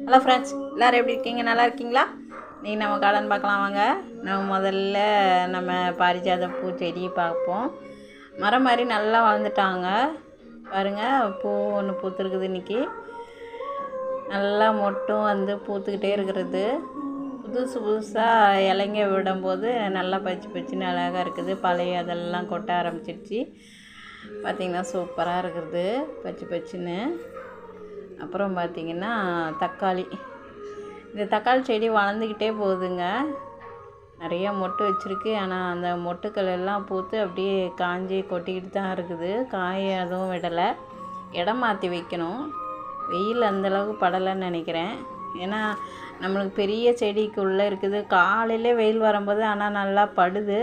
Hello friends, எல்லோரும் எப்படி இருக்கீங்க? நல்லா இருக்கீங்களா? நீங்கள் நம்ம கார்டன் பார்க்கலாம் வாங்க. நம்ம முதல்ல பாரிஜாத பூச்செடி பார்ப்போம். மரம் மாதிரி நல்லா வளர்ந்துட்டாங்க பாருங்கள். பூ ஒன்று பூத்துருக்குது. இன்றைக்கி நல்லா மொட்டும் பூத்துக்கிட்டே இருக்கிறது. புதுசாக இலைங்க விடும்போது நல்லா பச்சு பச்சுன்னு அழகாக இருக்குது. பழைய அதெல்லாம் கொட்ட ஆரம்பிச்சிடுச்சு. பார்த்திங்கன்னா சூப்பராக இருக்குது பச்சு பச்சுன்னு. அப்புறம் பார்த்திங்கன்னா தக்காளி, இந்த தக்காளி செடி வளர்ந்துக்கிட்டே போகுதுங்க. நிறைய மொட்டு வச்சுருக்கு. ஆனால் அந்த மொட்டுக்கள் எல்லாம் பூத்து அப்படியே காஞ்சி கொட்டிக்கிட்டு தான் இருக்குது. காய் அதுவும் விடலை. இடம் மாற்றி வைக்கணும். வெயில் அந்தளவுக்கு படலைன்னு நினைக்கிறேன். ஏன்னா நம்மளுக்கு பெரிய செடிக்குள்ளே இருக்குது. காலையிலே வெயில் வரும்போது ஆனால் நல்லா படுது.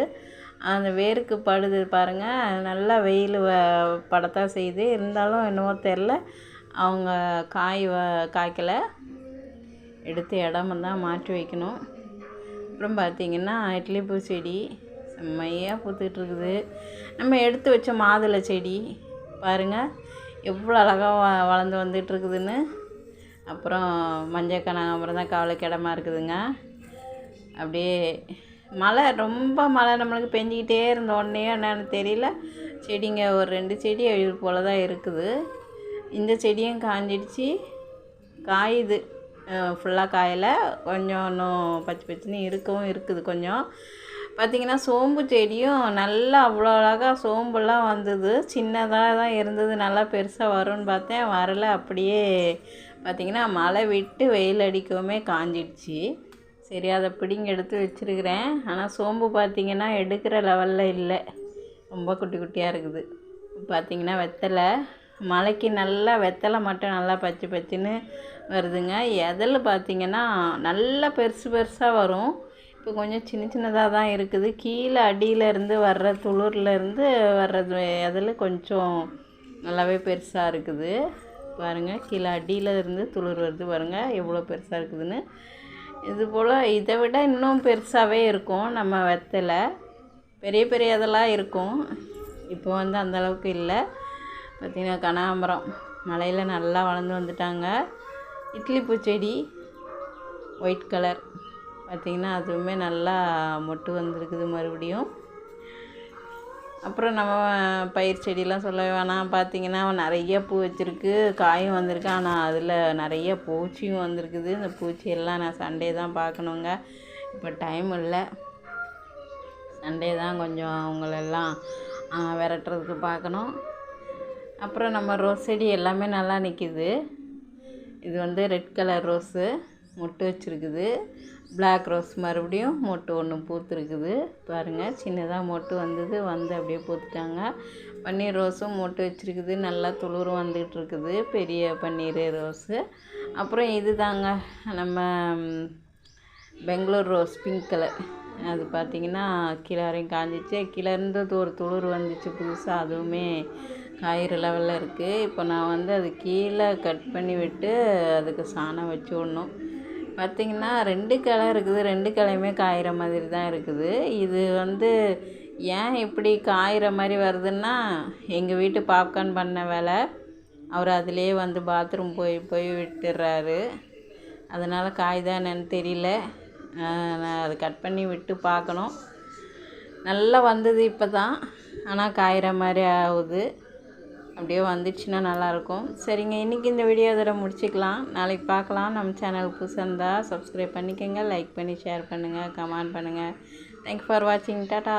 அந்த வேருக்கு படுது பாருங்கள். நல்லா வெயில் படத்தான் செய்யுது. இருந்தாலும் என்னவோ தெரில, அவங்க காய்க்கலை. எடுத்து இடமெல்லாம் மாற்றி வைக்கணும். அப்புறம் பார்த்திங்கன்னா இட்லி பூ செடி செம்மையாக பூத்துக்கிட்டு இருக்குது. நம்ம எடுத்து வச்ச மாதுளை செடி பாருங்கள் எவ்வளோ அழகாக வளர்ந்து வந்துட்டுருக்குதுன்னு. அப்புறம் மஞ்சள் கனகாம்பரம் தான் கவலைக்கிடமா இருக்குதுங்க. அப்படியே ரொம்ப மழை நம்மளுக்கு பெஞ்சிக்கிட்டே இருந்த உடனே என்னன்னு தெரியல, செடிங்க ஒரு 2 செடி இது போல் தான் இருக்குது. இந்த செடியும் காஞ்சிடுச்சு. காயுது, ஃபுல்லாக காயலை. கொஞ்சம் இன்னும் பச்சை பச்சுன்னு இருக்குது கொஞ்சம். பார்த்திங்கன்னா சோம்பு செடியும் நல்லா அவ்வளோ அழகாக சோம்புலாம் வந்தது. சின்னதாக தான் இருந்தது. நல்லா பெருசாக வரும்னு பார்த்தேன், வரலை. அப்படியே பார்த்திங்கன்னா மழை விட்டு வெயில் அடிக்கவுமே காஞ்சிடுச்சு. சரி, அதை பிடிங்கி எடுத்து வச்சுருக்கிறேன். ஆனால் சோம்பு பார்த்திங்கன்னா எடுக்கிற லெவலில் இல்லை, ரொம்ப குட்டி குட்டியாக இருக்குது. பார்த்திங்கன்னா வெத்தலை, மழைக்கு நல்லா வெத்தலை மட்டும் நல்லா பச்சை பச்சுன்னு வருதுங்க. எதில் பார்த்திங்கன்னா நல்லா பெருசாக வரும். இப்போ கொஞ்சம் சின்னதாக தான் இருக்குது. கீழே அடியிலேருந்து வர்ற துளிர்லேருந்து வர்றது எதில் கொஞ்சம் நல்லாவே பெருசாக இருக்குது பாருங்கள். கீழே அடியில் இருந்து துளிர் வருது பாருங்கள் எவ்வளோ பெருசாக இருக்குதுன்னு. இது போல் இதை விட இன்னும் பெருசாகவே இருக்கும் நம்ம வெத்தலை. பெரிய இதெல்லாம் இருக்கும். இப்போ அந்தளவுக்கு இல்லை. பார்த்திங்கன்னா கனகாம்பரம் மலையில் நல்லா வளர்ந்து வந்துட்டாங்க. இட்லி பூச்செடி ஒயிட் கலர் பார்த்திங்கன்னா அதுவுமே நல்லா மொட்டு வந்திருக்குது மறுபடியும். அப்புறம் நம்ம பயிர் செடியெலாம் சொல்ல வேணாம். பார்த்திங்கன்னா நிறைய பூ வச்சுருக்கு, காயும் வந்திருக்கு. ஆனால் அதில் நிறைய பூச்சியும் வந்திருக்குது. இந்த பூச்சியெல்லாம் நான் சண்டே தான் பார்க்கணுங்க. இப்போ டைம் இல்லை. சண்டே தான் கொஞ்சம் அவங்களெல்லாம் விரட்டுறதுக்கு பார்க்கணும். அப்புறம் நம்ம ரோஸ் செடி எல்லாமே நல்லா நிற்கிது. இது ரெட் கலர் ரோஸு மொட்டு வச்சுருக்குது. பிளாக் ரோஸ் மறுபடியும் மொட்டு ஒன்று பூத்துருக்குது பாருங்கள். சின்னதாக மொட்டு வந்தது, அப்படியே பூத்துட்டாங்க. பன்னீர் ரோஸும் மொட்டு வச்சுருக்குது. நல்லா துளிரும் வந்துக்கிட்டு இருக்குது, பெரிய பன்னீர் ரோஸு. அப்புறம் இது தாங்க நம்ம பெங்களூர் ரோஸ் பிங்க் கலர். அது பார்த்திங்கன்னா கீழே வரையும் காஞ்சிச்சு. கீழேருந்து ஒரு துளிர் வந்துச்சு புதுசாக, அதுவுமே காயிற லெவலில் இருக்குது. இப்போ நான் அது கீழே கட் பண்ணி விட்டு அதுக்கு சாணம் வச்சு விடணும். பார்த்திங்கன்னா 2 கிளை இருக்குது. 2 கிளையுமே காயிற மாதிரி தான் இருக்குது. இது ஏன் இப்படி காயிற மாதிரி வருதுன்னா, எங்கள் வீட்டு பாப்கார்ன் பண்ண வேலை. அவர் அதிலே பாத்ரூம் போய் விட்டுடுறாரு. அதனால் காய்தான் என்னன்னு தெரியல. நான் அதை கட் பண்ணி விட்டு பார்க்கணும். நல்லா வந்தது இப்போ தான், ஆனால் காயிற மாதிரி ஆகுது. அப்படியே வந்துடுச்சுன்னா நல்லாயிருக்கும். சரிங்க, இன்றைக்கி இந்த வீடியோ இதோட முடிச்சுக்கலாம். நாளைக்கு பார்க்கலாம். நம்ம சேனல் புதுசாக இருந்தால் சப்ஸ்கிரைப் பண்ணிக்கோங்க, லைக் பண்ணி ஷேர் பண்ணுங்கள், கமெண்ட் பண்ணுங்கள். தேங்க்ஸ் ஃபார் வாட்சிங். டாட்டா.